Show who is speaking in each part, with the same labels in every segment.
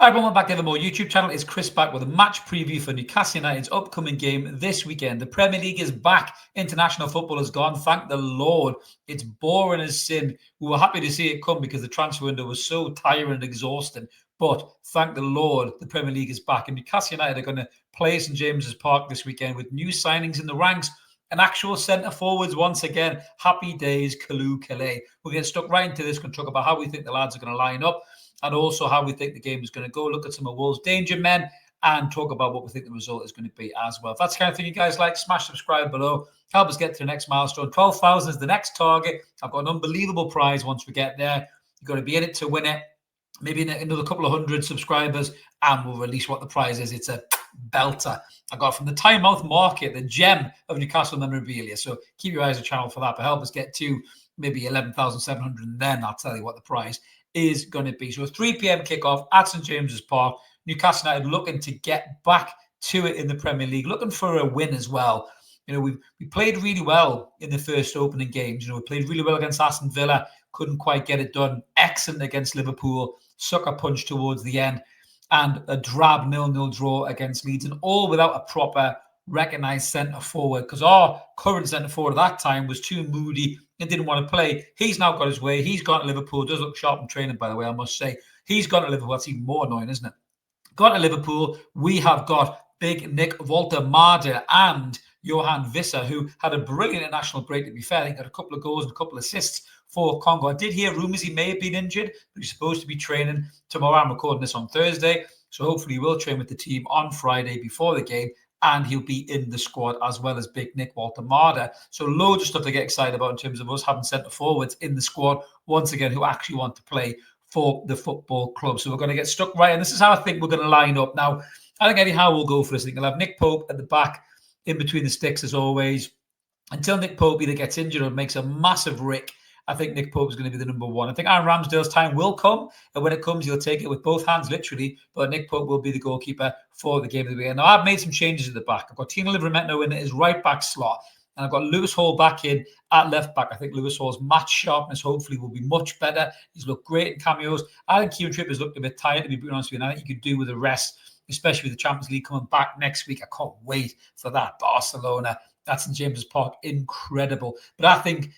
Speaker 1: Hi everyone, back to the Evermore YouTube channel. It's Chris back with a match preview for Newcastle United's upcoming game this weekend. The Premier League is back. International football has gone. Thank the Lord. It's boring as sin. We were happy to see it come because the transfer window was so tiring and exhausting. But thank the Lord, the Premier League is back. And Newcastle United are going to play St James's Park this weekend with new signings in the ranks and actual centre forwards once again. Happy days, Kalou Calais. We'll get stuck right into this. We're going to talk about how we think the lads are going to line up, and also how we think the game is going to go, look at some of Wolves' danger men, and talk about what we think the result is going to be as well. If that's the kind of thing you guys like, smash subscribe below. Help us get to the next milestone. 12,000 is the next target. I've got an unbelievable prize once we get there. You've got to be in it to win it. Maybe another couple of hundred subscribers, and we'll release what the prize is. It's a belter. I got from the Time Out Market, the gem of Newcastle memorabilia. So keep your eyes on the channel for that. But help us get to maybe 11,700, and then I'll tell you what the prize is going to be. So a 3 p.m. kickoff at St James's Park. Newcastle United looking to get back to it in the Premier League, looking for a win as well. You know, we played really well in the first opening games. You know, we played really well against Aston Villa, couldn't quite get it done. Excellent against Liverpool, sucker punch towards the end, and a drab 0-0 draw against Leeds, and all without a proper recognised centre forward, because our current centre forward at that time was too moody and didn't want to play. He's now got his way. He's gone to Liverpool. Does look sharp in training, by the way, I must say. He's gone to Liverpool. That's even more annoying, isn't it? Gone to Liverpool. We have got big Nick Wolter-Marder and Johan Visser, who had a brilliant international break, to be fair. I think had a couple of goals and a couple of assists for Congo. I did hear rumours he may have been injured, but he's supposed to be training tomorrow. I'm recording this on Thursday, so hopefully he will train with the team on Friday before the game, and he'll be in the squad as well as big Nick Wolter-Marder. So loads of stuff to get excited about in terms of us having centre forwards in the squad, once again, who actually want to play for the football club. So we're going to get stuck right, and this is how I think we're going to line up. Now, I think Eddie Howe will go for this. I think he'll have Nick Pope at the back, in between the sticks as always, until Nick Pope either gets injured or makes a massive rick. I think Nick Pope is going to be the number one. I think Aaron Ramsdale's time will come, and when it comes, he'll take it with both hands, literally. But Nick Pope will be the goalkeeper for the game of the weekend. Now, I've made some changes at the back. I've got Tino Livramento in his right back slot, and I've got Lewis Hall back in at left back. I think Lewis Hall's match sharpness hopefully will be much better. He's looked great in cameos. I think Kieran Trippier's looked a bit tired, to be honest with you, and I think you could do with a rest, especially with the Champions League coming back next week. I can't wait for that. Barcelona, that's in James's Park, incredible. But I think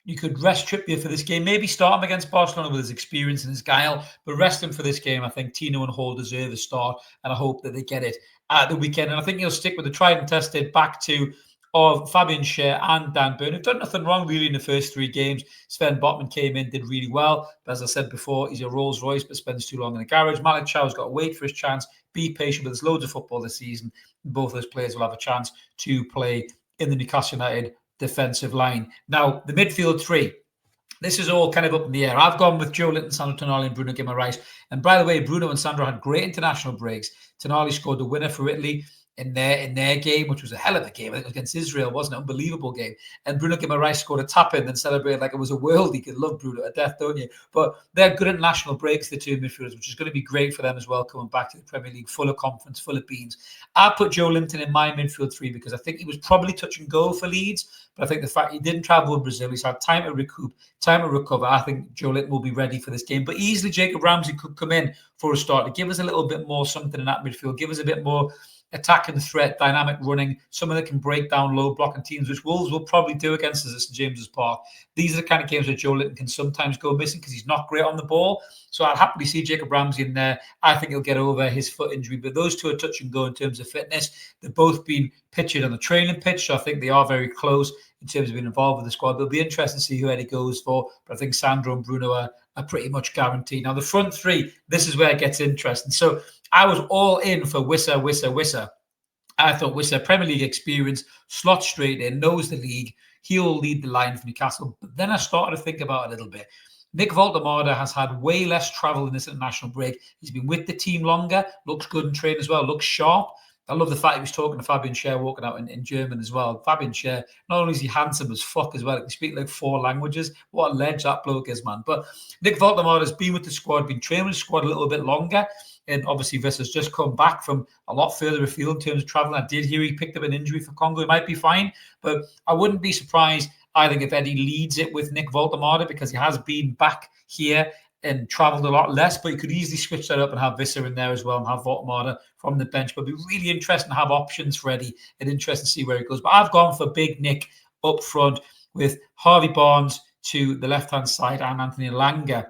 Speaker 1: you could rest Trippier for this game, maybe start him against Barcelona with his experience and his guile, but rest him for this game. I think Tino and Hall deserve a start, and I hope that they get it at the weekend. And I think he'll stick with the tried and tested back two of Fabian Schär and Dan Burn, who've done nothing wrong really in the first 3 games. Sven Botman came in, did really well. But as I said before, he's a Rolls Royce, but spends too long in the garage. Malik Chow's got to wait for his chance, be patient, but there's loads of football this season. Both those players will have a chance to play in the Newcastle United defensive line. Now, the midfield three, this is all kind of up in the air. I've gone with Joe Linton, Sandro Tonali, and Bruno Guimaraes. And by the way, Bruno and Sandro had great international breaks. Tonali scored the winner for Italy in their game, which was a hell of a game. I think it was against Israel, wasn't it? Unbelievable game. And Bruno Guimaraes scored a tap-in and celebrated like it was a worldie. You love Bruno to death, don't you? But they're good international breaks, the two midfielders, which is going to be great for them as well, coming back to the Premier League, full of confidence, full of beans. I put Joe Linton in my midfield three because I think he was probably touch and go for Leeds. But I think the fact he didn't travel in Brazil, he's had time to recoup, time to recover. I think Joe Linton will be ready for this game. But easily Jacob Ramsey could come in for a start to give us a little bit more something in that midfield, give us a bit more attacking threat, dynamic running, someone that can break down low blocking teams, which Wolves will probably do against us at St James's Park. These are the kind of games where Joe Linton can sometimes go missing because he's not great on the ball. So I'd happily see Jacob Ramsey in there. I think he'll get over his foot injury, but those two are touch and go in terms of fitness. They've both been pictured on the training pitch, so I think they are very close in terms of being involved with the squad. It'll be interesting to see who Eddie goes for, but I think Sandro and Bruno are pretty much guaranteed. Now, the front three, this is where it gets interesting. So I was all in for Wisser. I thought Wisser, Premier League experience, slot straight in, knows the league. He'll lead the line for Newcastle. But then I started to think about it a little bit. Nick Wolter-Marder has had way less travel in this international break. He's been with the team longer, looks good in training as well, looks sharp. I love the fact he was talking to Fabian Schär walking out in German as well. Fabian Schär, not only is he handsome as fuck as well, he can speak like 4 languages. What a ledge that bloke is, man. But Nick Wolter-Marder has been with the squad, been training with the squad a little bit longer. And obviously, Visser's just come back from a lot further afield in terms of traveling. I did hear he picked up an injury for Congo. He might be fine, but I wouldn't be surprised, I think, if Eddie leads it with Nick Wolter-Marder because he has been back here and travelled a lot less, but you could easily switch that up and have Visser in there as well and have Voltemada from the bench. But it'd be really interesting to have options for Eddie and interesting to see where he goes. But I've gone for Big Nick up front with Harvey Barnes to the left-hand side and Anthony Elanga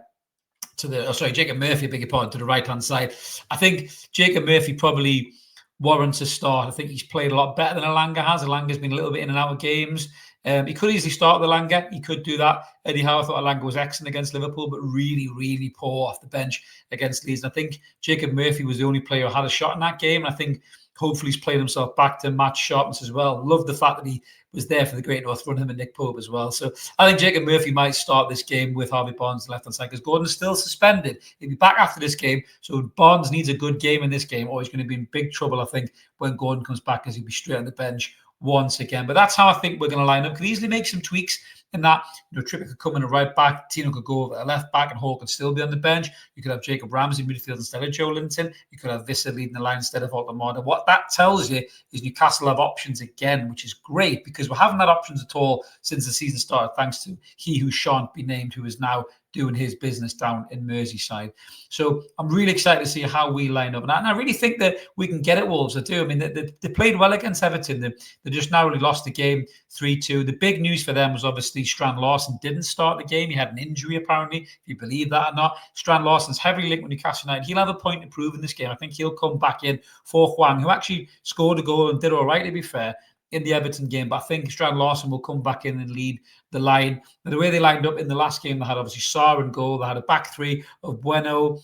Speaker 1: to the, Jacob Murphy, beg your pardon, to the right-hand side. I think Jacob Murphy probably warrants a start. I think he's played a lot better than Elanga has. Elanga's been a little bit in and out of games. He could easily start with Elanga. He could do that. Eddie Howe, I thought Elanga was excellent against Liverpool, but really, really poor off the bench against Leeds. And I think Jacob Murphy was the only player who had a shot in that game. And I think hopefully he's played himself back to match sharpness as well. Love the fact that he was there for the Great North Run, him and Nick Pope as well. So I think Jacob Murphy might start this game with Harvey Barnes left-hand side because Gordon's still suspended. He'll be back after this game. So Barnes needs a good game in this game or he's going to be in big trouble, I think, when Gordon comes back because he'll be straight on the bench once again. But that's how I think we're going to line up. Could easily make some tweaks in that. Trippier could come in a right back, Tino could go over a left back, and Hall could still be on the bench. You could have Jacob Ramsey midfield instead of Joe Linton. You could have Visser leading the line instead of Voltemada. What that tells you is Newcastle have options again, which is great because we haven't had options at all since the season started, thanks to he who shan't be named, who is now doing his business down in Merseyside. So I'm really excited to see how we line up. And I really think that we can get at Wolves. I do. I mean, they played well against Everton. They just narrowly lost the game 3-2. The big news for them was obviously Strand Larsen didn't start the game. He had an injury, apparently, if you believe that or not. Strand Larsen's heavily linked with Newcastle United. He'll have a point to prove in this game. I think he'll come back in for Hwang, who actually scored a goal and did all right, to be fair, in the Everton game. But I think Strand Larsen will come back in and lead the line. And the way they lined up in the last game, they had obviously Sarr in goal. They had a back three of Bueno,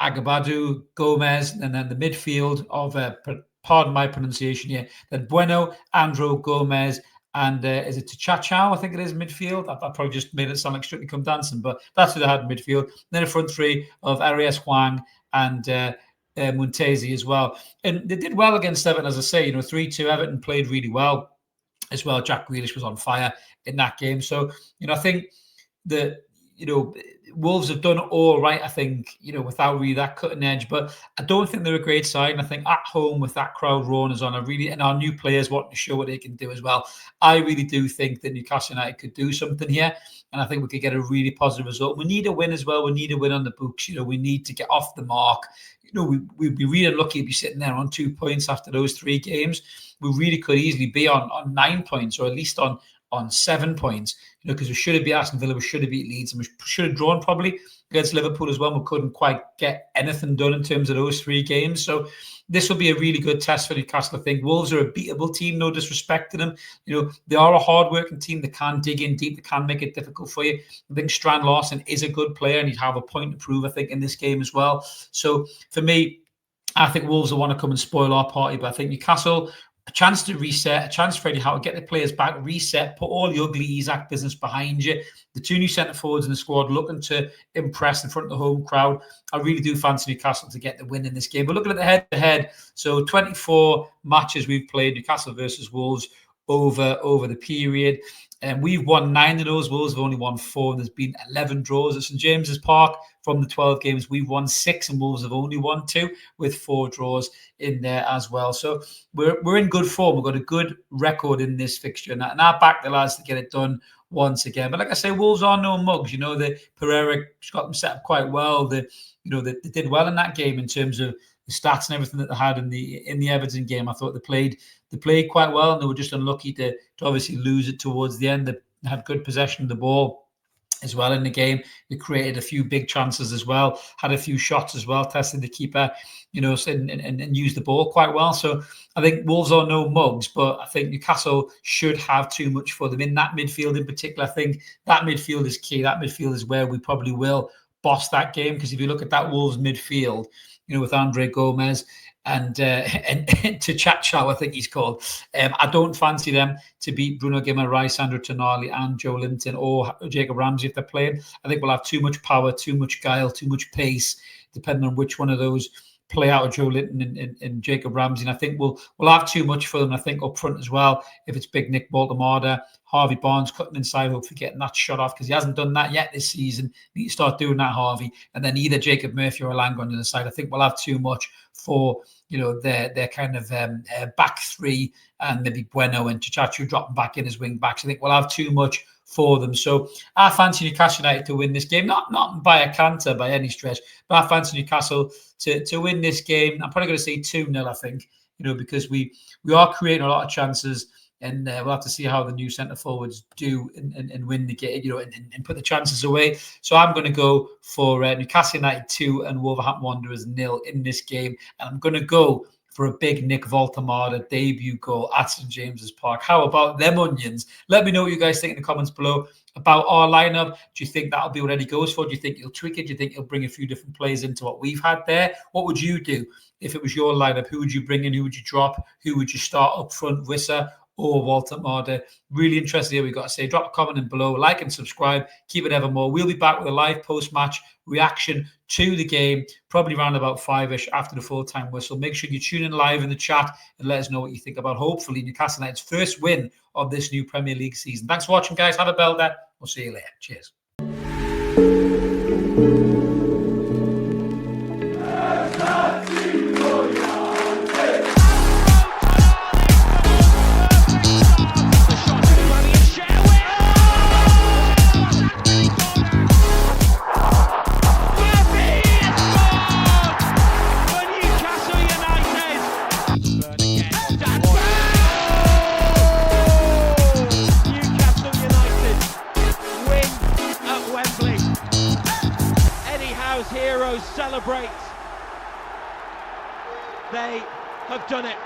Speaker 1: Agabadu, Gomez, and then the midfield of, pardon my pronunciation here, then Bueno, Andro, Gomez, and is it Tchachao? I think it is midfield. I probably just made it sound like Strictly Come Dancing, but that's who they had in midfield. Then a front three of Arias, Hwang, and Muntezi as well. And they did well against Everton, as I say, 3-2. Everton played really well as well. Jack Grealish was on fire in that game. So, I think that, Wolves have done all right, I think, without really that cutting edge. But I don't think they're a great side. And I think at home with that crowd roaring us on, and our new players wanting to show what they can do as well, I really do think that Newcastle United could do something here. And I think we could get a really positive result. We need a win as well. We need a win on the books. We need to get off the mark. We'd be really lucky to be sitting there on 2 points after those 3 games. We really could easily be on 9 points or at least on 7 points, because we should have beat Aston Villa, we should have beat Leeds, and we should have drawn probably against Liverpool as well. We couldn't quite get anything done in terms of those 3 games. So this will be a really good test for Newcastle, I think. Wolves are a beatable team, no disrespect to them. They are a hard-working team. They can dig in deep. They can make it difficult for you. I think Strand Larsen is a good player, and he'd have a point to prove, I think, in this game as well. So for me, I think Wolves will want to come and spoil our party, but I think Newcastle, a chance to reset, a chance for Eddie Howe to get the players back, reset, put all the ugly Isaac business behind you. The 2 new centre-forwards in the squad looking to impress in front of the home crowd. I really do fancy Newcastle to get the win in this game. But looking at the head-to-head, so 24 matches we've played, Newcastle versus Wolves, over the period. And we've won 9 of those. Wolves have only won 4. And there's been 11 draws at St James's Park. From the 12 games, we've won 6 and Wolves have only won 2, with 4 draws in there as well. So we're in good form. We've got a good record in this fixture. And I back the lads to get it done once again. But like I say, Wolves are no mugs. The Pereira got them set up quite well. They did well in that game in terms of the stats and everything that they had in the Everton game. I thought they played quite well, and they were just unlucky to obviously lose it towards the end. They had good possession of the ball as well in the game. They created a few big chances as well, had a few shots as well, tested the keeper, and used the ball quite well. So I think Wolves are no mugs, but I think Newcastle should have too much for them in that midfield in particular. I think that midfield is key. That midfield is where we probably will boss that game, because if you look at that Wolves midfield, with Andre Gomez and Tchachao, I think he's called. I don't fancy them to beat Bruno Guimaraes, Sandro Tonali, and Joe Linton or Jacob Ramsey if they're playing. I think we'll have too much power, too much guile, too much pace, depending on which one of those play out of Joe Linton and Jacob Ramsey. And I think we'll have too much for them. I think up front as well, if it's Big Nick Voltemada, Harvey Barnes cutting inside, hopefully getting that shot off, because he hasn't done that yet this season. You need to start doing that, Harvey. And then either Jacob Murphy or Elanga on the other side. I think we'll have too much for their kind of back three, and maybe Bueno and Chichachu dropping back in as wing backs. I think we'll have too much for them. So I fancy Newcastle United to win this game, not by a canter by any stretch, but I fancy Newcastle to win this game. I'm probably going to say 2-0, I think, because we are creating a lot of chances, and we'll have to see how the new centre forwards do and win the game, and put the chances away. So I'm going to go for Newcastle United 2 and Wolverhampton Wanderers 0 in this game, and I'm going to go for a big Nick Voltemada debut goal at St James's Park. How about them onions? Let me know what you guys think in the comments below about our lineup. Do you think that'll be what Eddie goes for? Do you think he'll tweak it? Do you think he'll bring a few different players into what we've had there? What would you do if it was your lineup? Who would you bring in? Who would you drop? Who would you start up front, Wissa or Voltemada? Really interested to hear what you got to say. Drop a comment in below, like and subscribe. Keep it evermore. We'll be back with a live post-match reaction to the game, probably around about 5-ish after the full-time whistle. Make sure you tune in live in the chat and let us know what you think about, hopefully, Newcastle United's first win of this new Premier League season. Thanks for watching, guys. Have a belter. We'll see you later. Cheers.
Speaker 2: Heroes celebrate. They have done it.